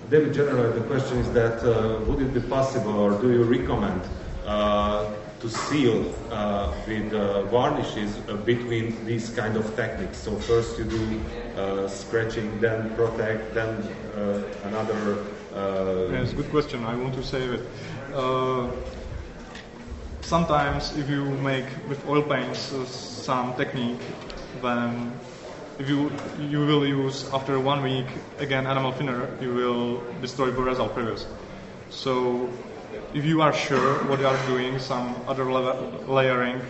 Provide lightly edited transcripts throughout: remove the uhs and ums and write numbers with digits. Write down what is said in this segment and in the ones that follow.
David, generally the question is that would it be possible, or do you recommend to seal with varnishes between these kind of techniques? So first you do scratching, then protect, then another... Yes, good question. I want to say that sometimes if you make with oil paints some technique, then if you will use after 1 week again enamel thinner, you will destroy the result previous. So if you are sure what you are doing, some other layering,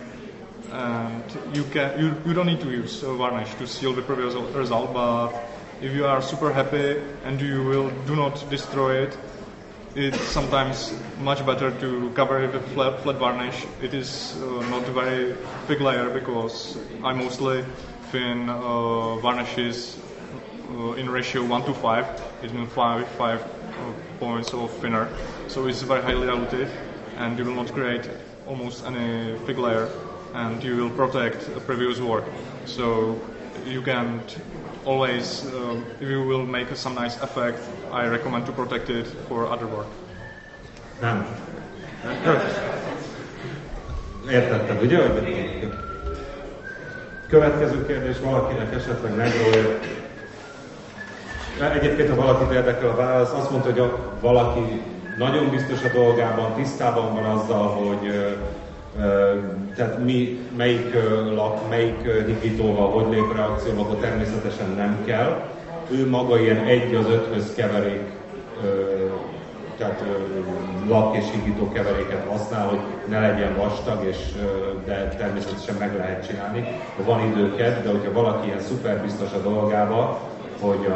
and you don't need to use varnish to seal the previous result, but if you are super happy and you do not destroy it, it's sometimes much better to cover it with flat varnish. It is not a very big layer because I mostly thin varnishes in ratio 1:5. It means 5 points of thinner. So it's very highly diluted and you will not create almost any thick layer and you will protect the previous work. So you can always, if you will make some nice effect, I recommend to protect it for other work. Nem. Értetted, ugye? Következő kérdés valakinek esetleg megról. Egyébként, ha valakit érdekel a válasz, azt mondta, hogy valaki nagyon biztos a dolgában, tisztában van azzal, hogy tehát melyik lak, melyik higítóval hogy lép reakcióba, akkor természetesen nem kell. Ő maga ilyen 1:5 keverék, tehát lak és higító keveréket használ, hogy ne legyen vastag, de természetesen meg lehet csinálni. Van időket, de hogyha valaki ilyen szuper biztos a dolgába, hogy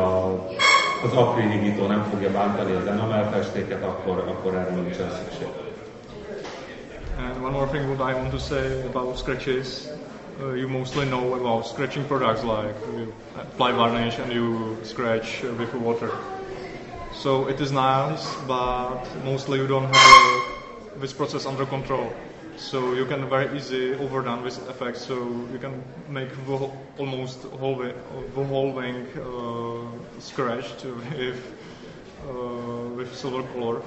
az akrilhigító nem fogja bántani az enamelfestéket, akkor erre nincsen szükség. And one more thing what I want to say about scratches, you mostly know about scratching products like you apply varnish and you scratch with water. So it is nice, but mostly you don't have this process under control. So you can very easily overdone this effect. So you can make almost whole wing scratched with silver color.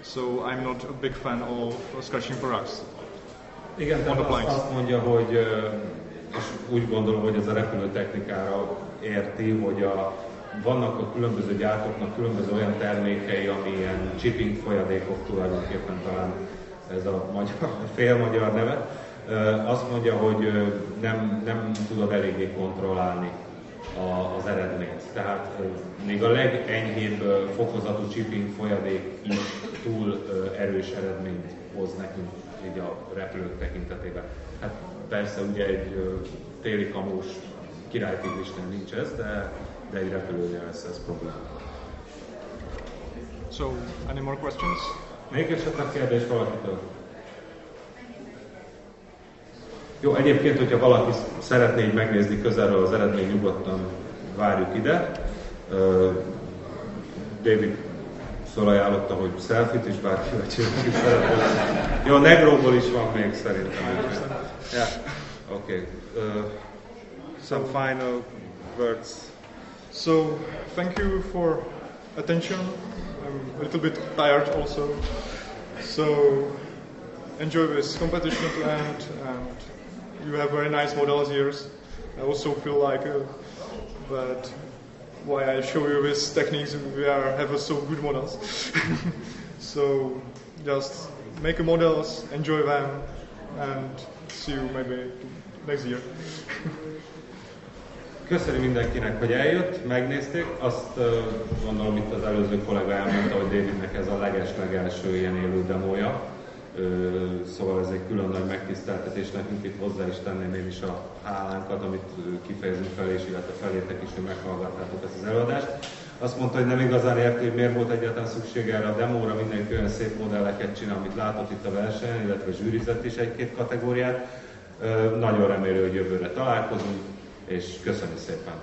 So I'm not a big fan of scratching products. Igen, tehát azt mondja, hogy, és úgy gondolom, hogy ez a repülőtechnikára érti, hogy vannak a különböző gyártóknak különböző olyan termékei, ami ilyen chipping folyadékok tulajdonképpen, talán ez a félmagyar neve. Azt mondja, hogy nem tudod eléggé kontrollálni az eredményt. Tehát még a legenyhébb fokozatú chipping folyadék is túl erős eredményt hoz nekünk így a repülők tekintetében. Hát persze ugye egy téli kamós királytigrisnél nincs ez, de egy repülőnél lesz ez probléma. So, any more questions? Még esetleg kérdés valakitől? Jó, egyébként, hogyha valaki szeretné így megnézni közelről az eredmény, nyugodtan várjuk ide. David felajánlotta, hogy selfie-t is bárkivel csinálni szeretne. Jó, negróból is van még szerintem. Yeah. Okay. Some final words. So, thank you for attention. I'm a little bit tired also. So, enjoy this competition to end, and you have very nice models here. I also feel like that why I show you these techniques, we have so good models. So, just make a models, enjoy them, and see you maybe next year. Köszönöm mindenkinek, hogy eljött, megnézték. Azt gondolom, itt az előző kollega elmondta, hogy Davidnek ez a leges-legelső ilyen élő demója. Szóval ez egy külön nagy megtiszteltetés nekünk, itt hozzá is tenném én is a hálánkat, amit kifejezünk felé, és illetve felétek is, hogy meghallgattátok ezt az előadást. Azt mondta, hogy nem igazán érti, hogy miért volt egyáltalán szükség erre a demóra, mindenki olyan szép modelleket csinál, amit látott itt a versenyen, illetve zsűrizett is egy-két kategóriát. Nagyon remélem, hogy jövőre találkozunk, és köszönöm szépen!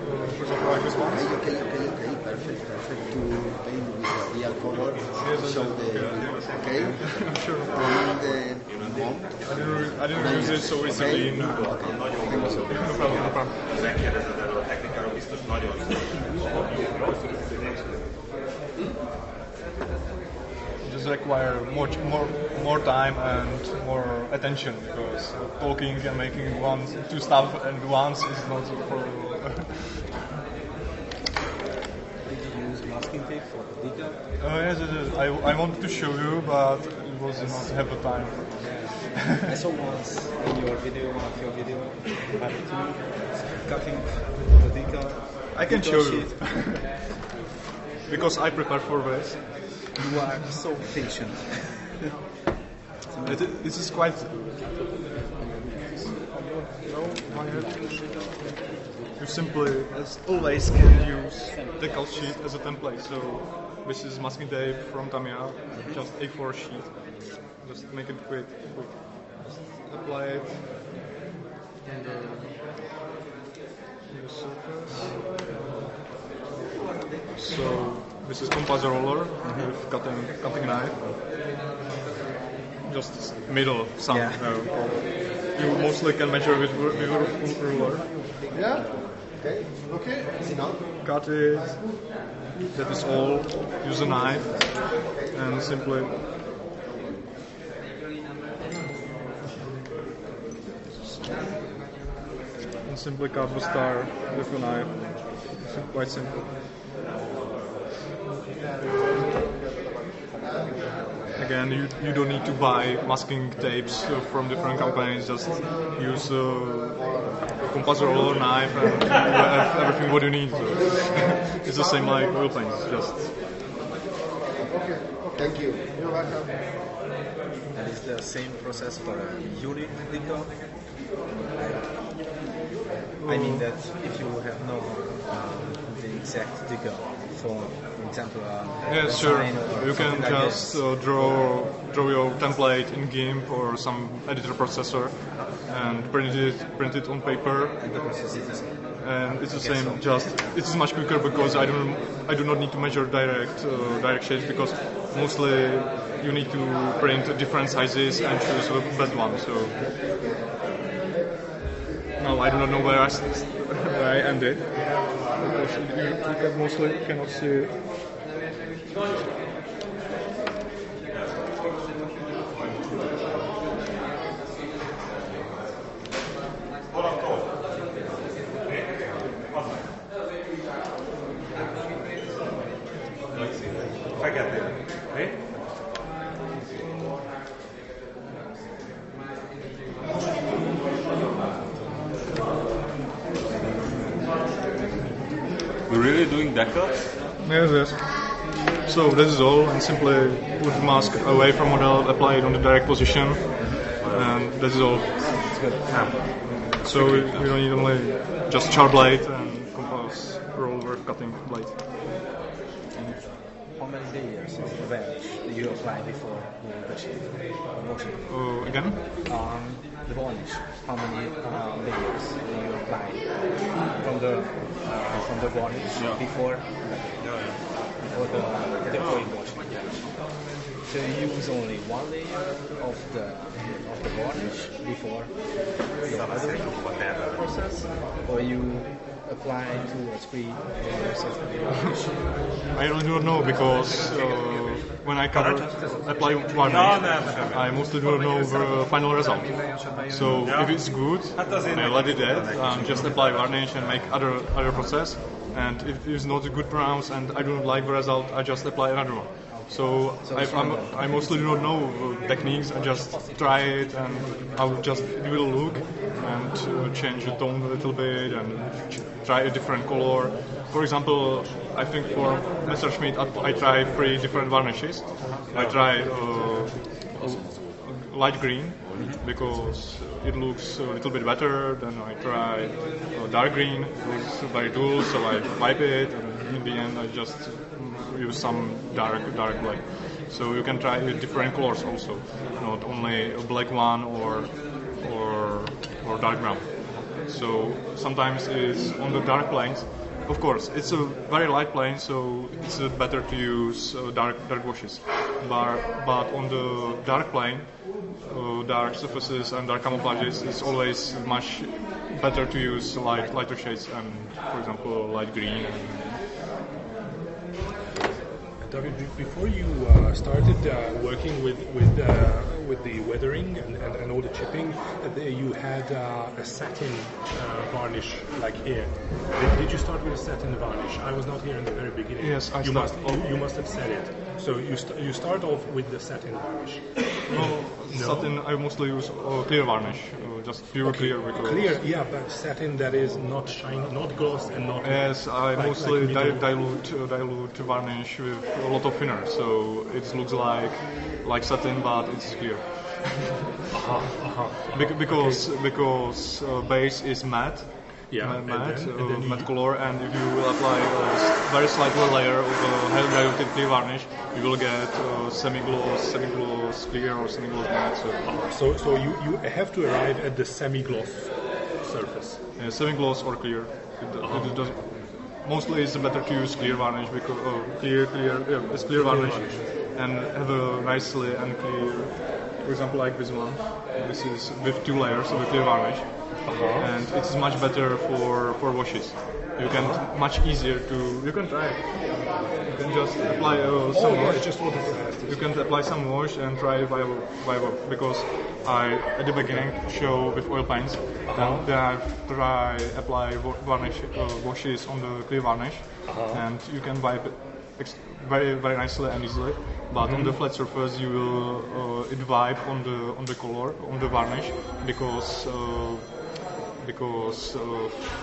For example, like this one? Okay, perfect. To paint with a real color. So okay. I'm sure. And the mount. I didn't use it so recently. No problem. Megkérdezed erről a technikáról, biztos nagyon Just require more time and more attention, because talking and making two stuff at once is not for. Did you use masking tape for the decal? Yes, it is. I wanted to show you, but it was not have the time. I saw once in your video, one of your video, you had to cutting the decal. I can show you. Because I prepare for this. You are so patient. This is quite. You simply, as always, can use the decal sheet as a template. So this is masking tape from Temi, just A4 sheet. Just make it quick. Just apply it on the surface. So this is composite roller with cutting knife. Just middle some. You mostly can measure with ruler. Yeah. Okay. Cut it. That is all. Use a knife and simply. And simply cut the star with a knife. It's quite simple. Again, you don't need to buy masking tapes from different companies. Just use a composite roller knife and you have everything what you need. So it's the same like oil paints. Just. Okay. Thank you. You're welcome. And is the same process for a unit decal? I mean that if you have no the exact decal for example, yes, sure. You can like just draw your template in GIMP or some editor processor and print it on paper. And the process is the same. And it's the same. Just it is much quicker because I do not need to measure direct shapes, because mostly you need to print different sizes and choose the best one. So now I do not know where I ended, because you mostly cannot see it. You're really doing decals? Yes. So this is all, and simply put the mask away from model, apply it on the direct position, and this is all. So you don't need only just char blade and compose roller cutting blade. And how many layers of varnish do you apply before you achieve motion? Again? The varnish. How many layers do you apply from the varnish before the deploying motion? So you use only one layer of the varnish before the other process, or you apply 2 or 3 layers of the varnish? I really don't know, because when I apply varnish, I mostly don't know the final result. So if it's good, I let it at, just apply varnish and make other process. And if it's not a good pronounce and I don't like the result, I just apply another one. So I mostly do not know techniques. I just try it and I will just give it a look and change the tone a little bit and try a different color. For example, I think for Messerschmitt I try 3 different varnishes. I try light green, because it looks a little bit better. Then I try dark green. It looks very cool, so I wipe it, and in the end I just use some dark black. So you can try different colors also, not only a black one or dark brown. So sometimes it's on the dark planes. Of course, it's a very light plane, so it's better to use dark washes. But on the dark plane, dark surfaces and dark camouflages, it's always much better to use lighter shades, and for example, light green. David, before you started working with the weathering and all the chipping, you had a satin varnish like here. Did you start with a satin varnish? I was not here in the very beginning. Yes, you must have said it. So you start off with the satin varnish. No, satin I mostly use clear varnish, just pure clear. Because clear, yeah, but satin that is not shiny, not gloss, and not. Yes, I mostly dilute varnish with a lot of thinner, so it looks like satin, but it's clear. Because base is matte. Yeah, matte color, and if you will apply a very slight layer of highly diluted clear varnish, you will get semi-gloss clear or semi-gloss matte. So you have to arrive at the semi-gloss surface. Semi-gloss or clear. Mostly it's better to use clear varnish because it's clear varnish and have a nicely and clear. For example, like this one. This is with 2 layers of clear varnish. And it's much better for washes. You can much easier to. You can try it. You can just apply some wash. You can apply some wash and try viable because I at the beginning show with oil paints. Then I try apply varnish washes on the clear varnish, and you can wipe it very nicely and easily. But on the flat surface, you will it wipe on the color on the varnish because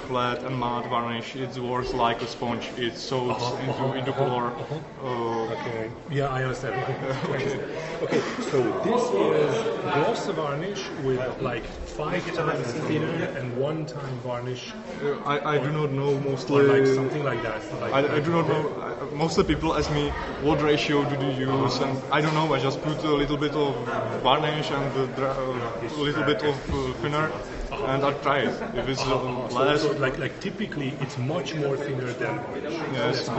flat and matte varnish it works like a sponge. It soaks into color. Okay. Yeah, I understand. Okay. So this is gloss varnish with like 5 times thinner and 1 time varnish. I do not know mostly. Or like something like that. I do not know. Mostly people ask me what ratio do you use, and I don't know. I just put a little bit of varnish and a little bit of thinner. And I'll try it. If it's less, so like typically it's much more thinner than varnish. Yes,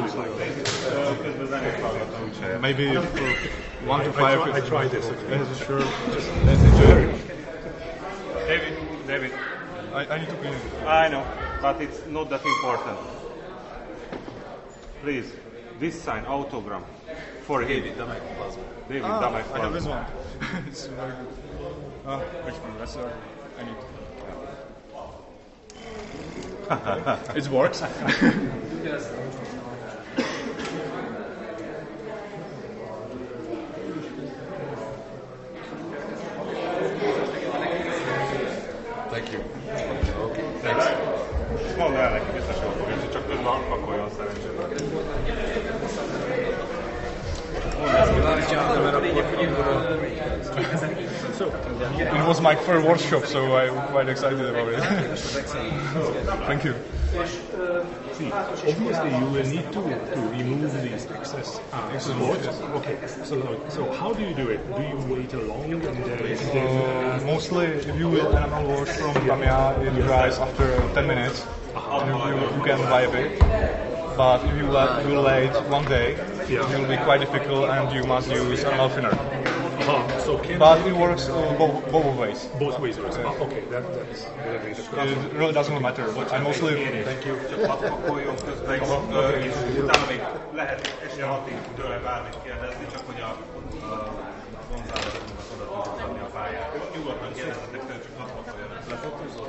maybe 1 to 5. I try this. Yes, sure. Let's enjoy it. David. I need to clean it. I know, but it's not that important. Please, this sign, autogram, for David Damek, Plasmo. David Damek, I have this one. It's very good. Which one? That's I need. It works. Thank you. Okay. Thanks. Mondd el neki, biztos jól fogja, csak közben pakoljon szerencsére. It was my first workshop, so I'm quite excited about it. Thank you. See, obviously you will need to remove these excess boards. Okay, so how do you do it? Do you wait long and mostly if you will animal wash from Temi, it dries after 10 minutes. You can wipe it. But if you will wait 1 day, it will be quite difficult and you must use animal thinner. But it works both ways. Both ways. Okay, that's it really doesn't matter. I mostly. Thank you. Csak hadd pakoljon közben, és utána még lehet este 6-ig tőle bármit kérdezni, csak hogy a González-nak oda tudjuk adni a pályát. Nyugodtan kérdezzetek tőle, csak hadd pakoljon. Lefotózol?